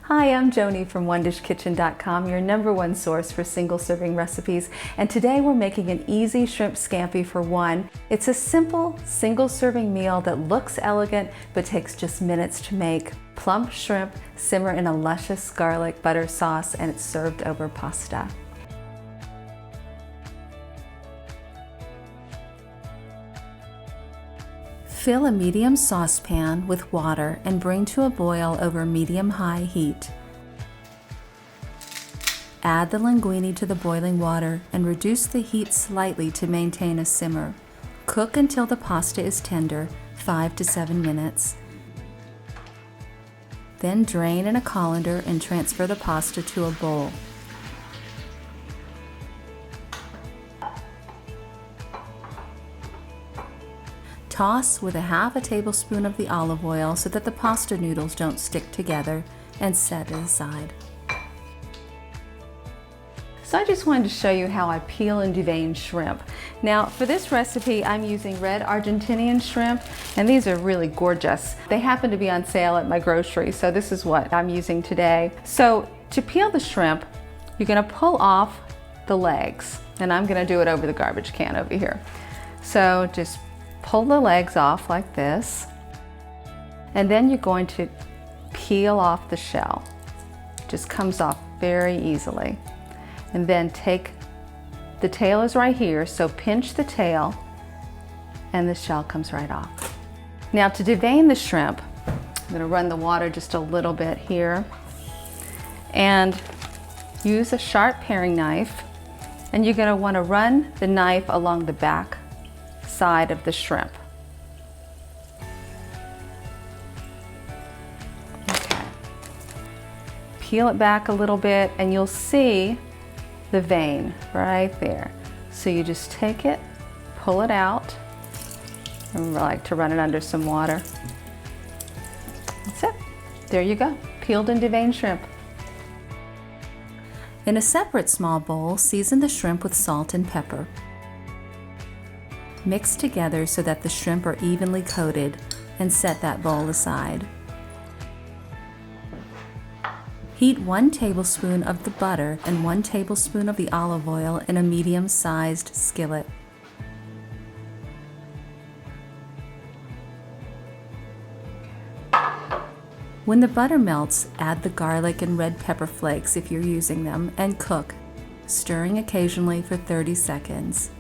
Hi, I'm Joni from OneDishKitchen.com, your #1 source for single serving recipes, and today we're making an easy shrimp scampi for one. It's a simple single serving meal that looks elegant but takes just minutes to make. Plump shrimp simmer in a luscious garlic butter sauce and it's served over pasta. Fill a medium saucepan with water and bring to a boil over medium-high heat. Add the linguine to the boiling water and reduce the heat slightly to maintain a simmer. Cook until the pasta is tender, 5 to 7 minutes. Then drain in a colander and transfer the pasta to a bowl. Toss with a half a tablespoon of the olive oil so that the pasta noodles don't stick together, and set it aside. So I just wanted to show you how I peel and devein shrimp. Now for this recipe I'm using red Argentinian shrimp, and these are really gorgeous. They happen to be on sale at my grocery, so this is what I'm using today. So to peel the shrimp, you're going to pull off the legs, and I'm going to do it over the garbage can over here. So just pull the legs off like this, and then you're going to peel off the shell. It just comes off very easily. And then take, the tail is right here, so pinch the tail and the shell comes right off. Now to devein the shrimp, I'm going to run the water just a little bit here and use a sharp paring knife, and you're going to want to run the knife along the back side of the shrimp. Okay. Peel it back a little bit and you'll see the vein right there. So you just take it, pull it out, and I like to run it under some water. That's it. There you go. Peeled and deveined shrimp. In a separate small bowl, season the shrimp with salt and pepper. Mix together so that the shrimp are evenly coated, and set that bowl aside. Heat 1 tablespoon of the butter and 1 tablespoon of the olive oil in a medium-sized skillet. When the butter melts, add the garlic and red pepper flakes if you're using them, and cook, stirring occasionally for 30 seconds.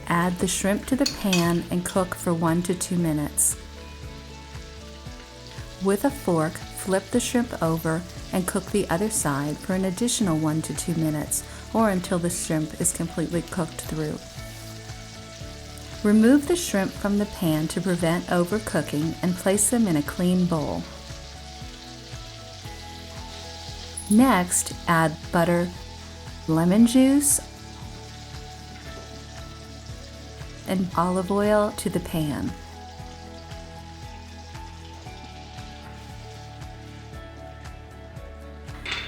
Add the shrimp to the pan and cook for 1 to 2 minutes. With a fork, flip the shrimp over and cook the other side for an additional 1 to 2 minutes, or until the shrimp is completely cooked through. Remove the shrimp from the pan to prevent overcooking and place them in a clean bowl. Next, add butter, lemon juice, and olive oil to the pan.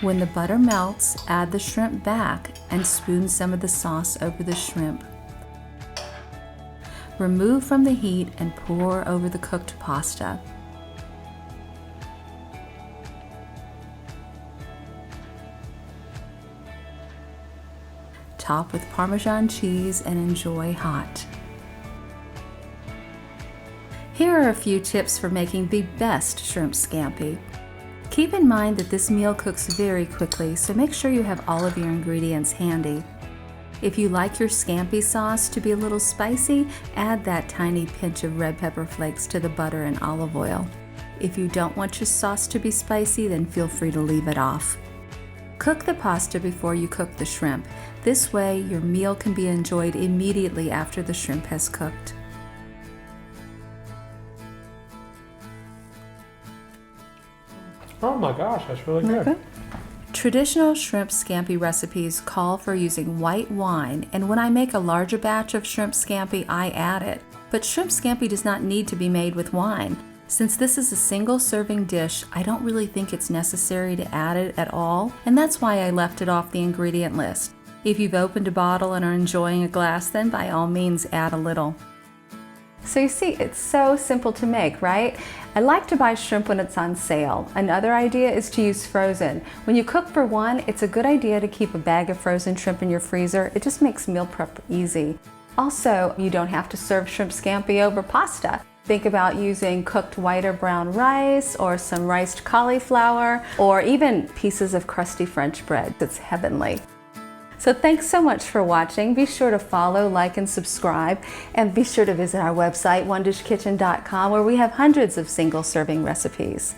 When the butter melts, add the shrimp back and spoon some of the sauce over the shrimp. Remove from the heat and pour over the cooked pasta. Top with Parmesan cheese and enjoy hot. Here are a few tips for making the best shrimp scampi. Keep in mind that this meal cooks very quickly, so make sure you have all of your ingredients handy. If you like your scampi sauce to be a little spicy, add that tiny pinch of red pepper flakes to the butter and olive oil. If you don't want your sauce to be spicy, then feel free to leave it off. Cook the pasta before you cook the shrimp. This way, your meal can be enjoyed immediately after the shrimp has cooked. Oh my gosh, that's really good. Okay. Traditional shrimp scampi recipes call for using white wine, and when I make a larger batch of shrimp scampi, I add it. But shrimp scampi does not need to be made with wine. Since this is a single serving dish, I don't really think it's necessary to add it at all, and that's why I left it off the ingredient list. If you've opened a bottle and are enjoying a glass, then by all means add a little. So you see, it's so simple to make, right? I like to buy shrimp when it's on sale. Another idea is to use frozen. When you cook for one, it's a good idea to keep a bag of frozen shrimp in your freezer. It just makes meal prep easy. Also, you don't have to serve shrimp scampi over pasta. Think about using cooked white or brown rice, or some riced cauliflower, or even pieces of crusty French bread. It's heavenly. So thanks so much for watching. Be sure to follow, like, and subscribe. And be sure to visit our website, onedishkitchen.com, where we have hundreds of single serving recipes.